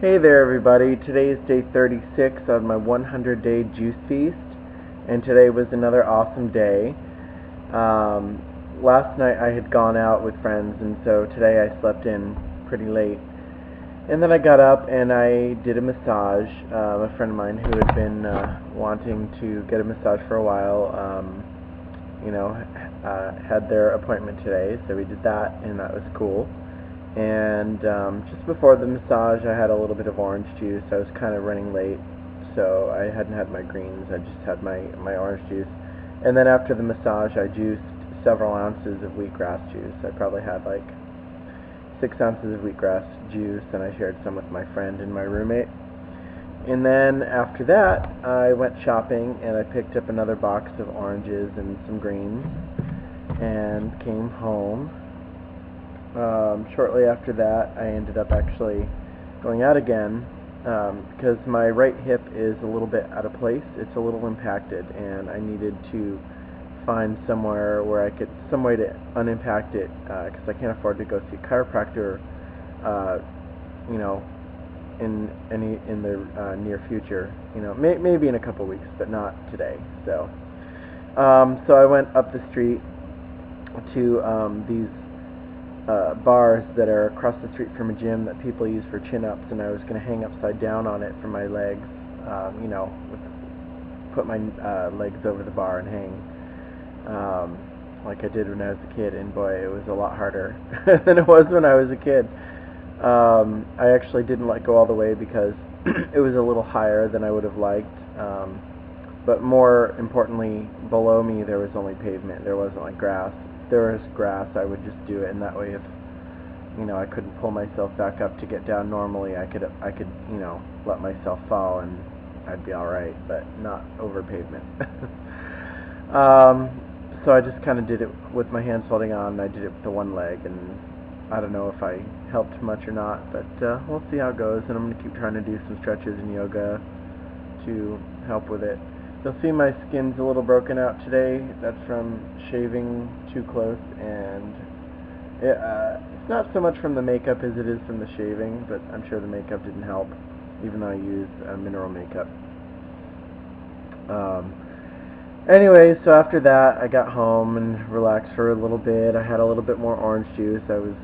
Hey there everybody, today is day 36 on my 100-day juice feast, and today was another awesome day. Last night I had gone out with friends, and so today I slept in pretty late. And then I got up and I did a massage. A friend of mine who had been wanting to get a massage for a while, had their appointment today, so we did that, and that was cool. And just before the massage I had a little bit of orange juice. I was kind of running late, so I hadn't had my greens, I just had my orange juice. And then after the massage I juiced several ounces of wheatgrass juice. I probably had like 6 ounces of wheatgrass juice, and I shared some with my friend and my roommate. And then after that I went shopping and I picked up another box of oranges and some greens and came home. Shortly after that, I ended up actually going out again because my right hip is a little bit out of place. It's a little impacted, and I needed to find somewhere where I could, some way to unimpact it, because I can't afford to go see a chiropractor, in the near future. Maybe in a couple weeks, but not today. So I went up the street to these bars that are across the street from a gym that people use for chin-ups, and I was going to hang upside down on it for my legs, put my legs over the bar and hang, like I did when I was a kid, and boy, it was a lot harder than it was when I was a kid. I actually didn't let go all the way because it was a little higher than I would have liked, but more importantly, below me there was only pavement. There wasn't like grass. There was grass, I would just do it, and that way if I couldn't pull myself back up to get down normally, I could let myself fall and I'd be alright, but not over pavement. So I just kind of did it with my hands holding on, and I did it with the one leg, and I don't know if I helped much or not, but we'll see how it goes, and I'm going to keep trying to do some stretches and yoga to help with it. You'll see my skin's a little broken out today. That's from shaving too close, and it's not so much from the makeup as it is from the shaving, but I'm sure the makeup didn't help, even though I use mineral makeup. Anyway, so after that I got home and relaxed for a little bit. I had a little bit more orange juice. I was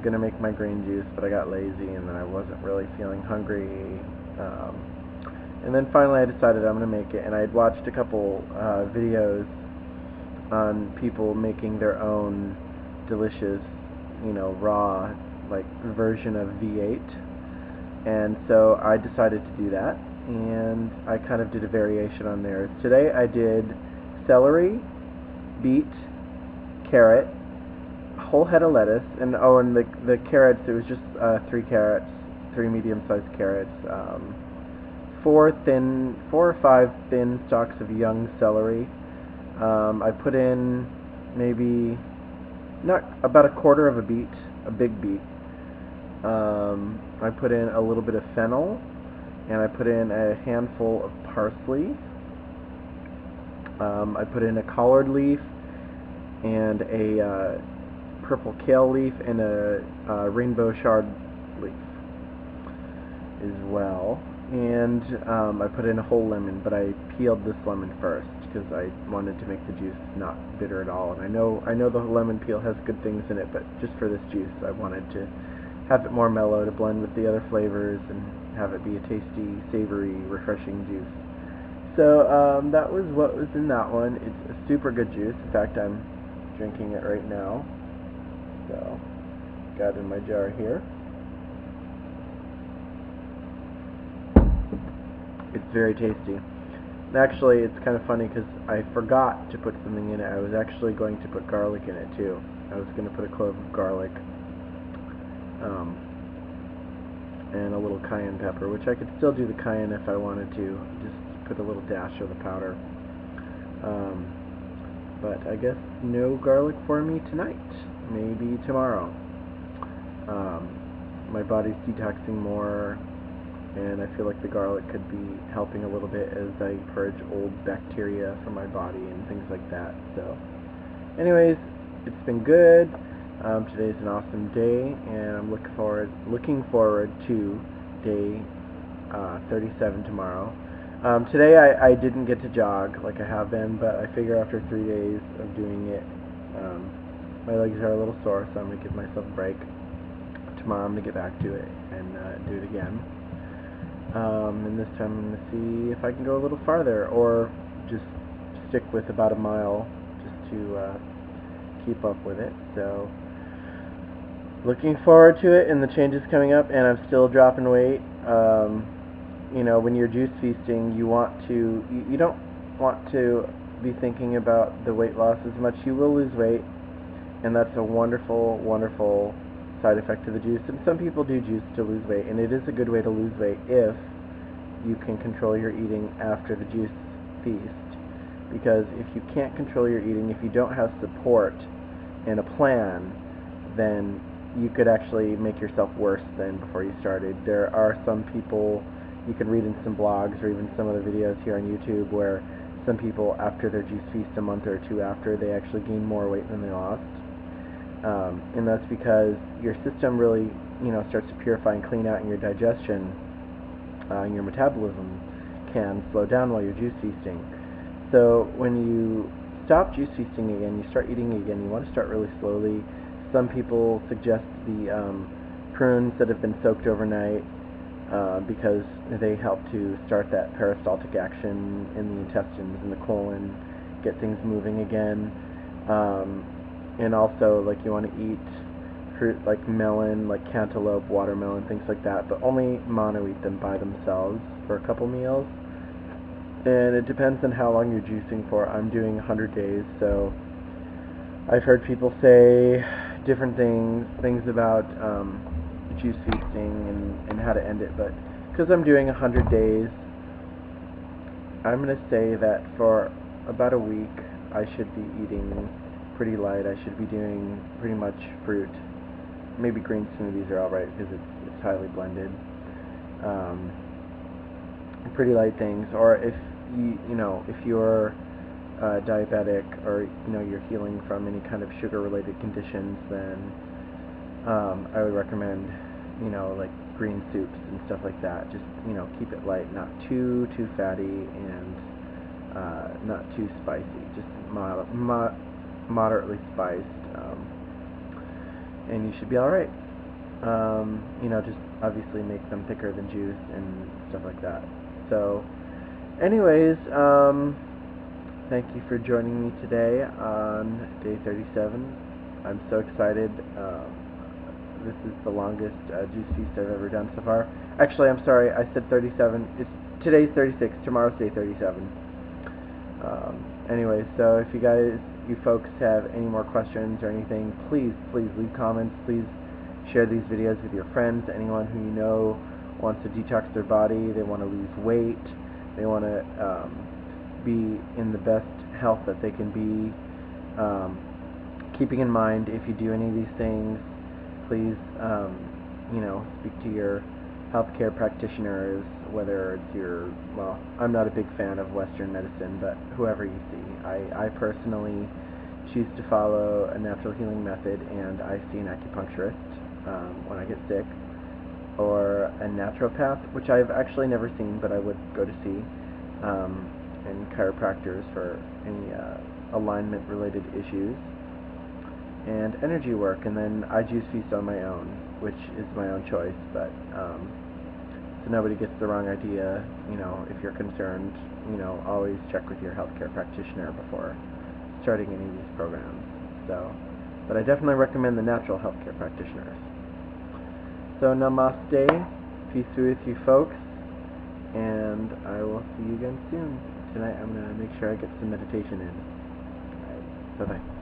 going to make my green juice, but I got lazy, and then I wasn't really feeling hungry. And then finally I decided I'm going to make it, and I had watched a couple videos on people making their own delicious, raw, like, version of V8, and so I decided to do that, and I kind of did a variation on theirs. Today I did celery, beet, carrot, a whole head of lettuce, and the carrots, it was just 3 carrots, 3 medium-sized carrots, 4 or 5 thin stalks of young celery. I put in maybe about a quarter of a beet, a big beet. I put in a little bit of fennel, and I put in a handful of parsley. I put in a collard leaf and a purple kale leaf and a rainbow chard leaf as well. And I put in a whole lemon, but I peeled this lemon first because I wanted to make the juice not bitter at all. And I know the lemon peel has good things in it, but just for this juice I wanted to have it more mellow to blend with the other flavors and have it be a tasty, savory, refreshing juice. So that was what was in that one. It's a super good juice. In fact, I'm drinking it right now. So, got it in my jar here. It's very tasty. And actually, it's kind of funny because I forgot to put something in it. I was actually going to put garlic in it too. I was going to put a clove of garlic and a little cayenne pepper, which I could still do the cayenne if I wanted to. Just put a little dash of the powder. But I guess no garlic for me tonight. Maybe tomorrow. My body's detoxing more, and I feel like the garlic could be helping a little bit as I purge old bacteria from my body and things like that. So anyways, it's been good. Today's an awesome day, and I'm looking forward to day 37 tomorrow. Today I didn't get to jog like I have been, but I figure after 3 days of doing it, my legs are a little sore, so I'm going to give myself a break. Tomorrow I'm going to get back to it and do it again. And this time I'm going to see if I can go a little farther, or just stick with about a mile just to keep up with it. So looking forward to it and the changes coming up, and I'm still dropping weight. You know, when you're juice feasting, you don't want to be thinking about the weight loss as much. You will lose weight, and that's a wonderful, wonderful side effect of the juice. And some people do juice to lose weight, and it is a good way to lose weight if you can control your eating after the juice feast. Because if you can't control your eating, if you don't have support and a plan, then you could actually make yourself worse than before you started. There are some people, you can read in some blogs or even some of the videos here on YouTube, where some people, after their juice feast a month or two after, they actually gain more weight than they lost. And that's because your system really, starts to purify and clean out, and your digestion and your metabolism can slow down while you're juice feasting. So when you stop juice feasting again, you start eating again, you want to start really slowly. Some people suggest the prunes that have been soaked overnight because they help to start that peristaltic action in the intestines and the colon, get things moving again. And also, like, you want to eat fruit like melon, like cantaloupe, watermelon, things like that, but only mono-eat them by themselves for a couple meals. And it depends on how long you're juicing for. I'm doing 100 days, so I've heard people say different things about juice feasting and how to end it, but because I'm doing 100 days, I'm going to say that for about a week I should be eating pretty light. I should be doing pretty much fruit. Maybe green smoothies are alright because it's highly blended. Pretty light things. Or if if you're diabetic, or you're healing from any kind of sugar-related conditions, then I would recommend like green soups and stuff like that. Just keep it light, not too fatty, and not too spicy. Just moderately spiced, and you should be all right. Just obviously make them thicker than juice and stuff like that. So, anyways, thank you for joining me today on day 37. I'm so excited. This is the longest juice feast I've ever done so far. Actually, I'm sorry, I said 37. Today's 36. Tomorrow's day 37. Anyway, so if you folks have any more questions or anything, please leave comments. Please share these videos with your friends, anyone who you know wants to detox their body, they want to lose weight, they want to be in the best health that they can be. Keeping in mind, if you do any of these things, please speak to your healthcare practitioners, whether it's I'm not a big fan of Western medicine, but whoever you see. I personally choose to follow a natural healing method, and I see an acupuncturist when I get sick, or a naturopath, which I've actually never seen, but I would go to see, and chiropractors for any alignment-related issues, and energy work, and then I juice feast on my own, which is my own choice, but so nobody gets the wrong idea. If you're concerned, always check with your healthcare practitioner before starting any of these programs. So, but I definitely recommend the natural healthcare practitioners. So namaste, peace be with you folks, and I will see you again soon. Tonight I'm going to make sure I get some meditation in. Alright, bye-bye.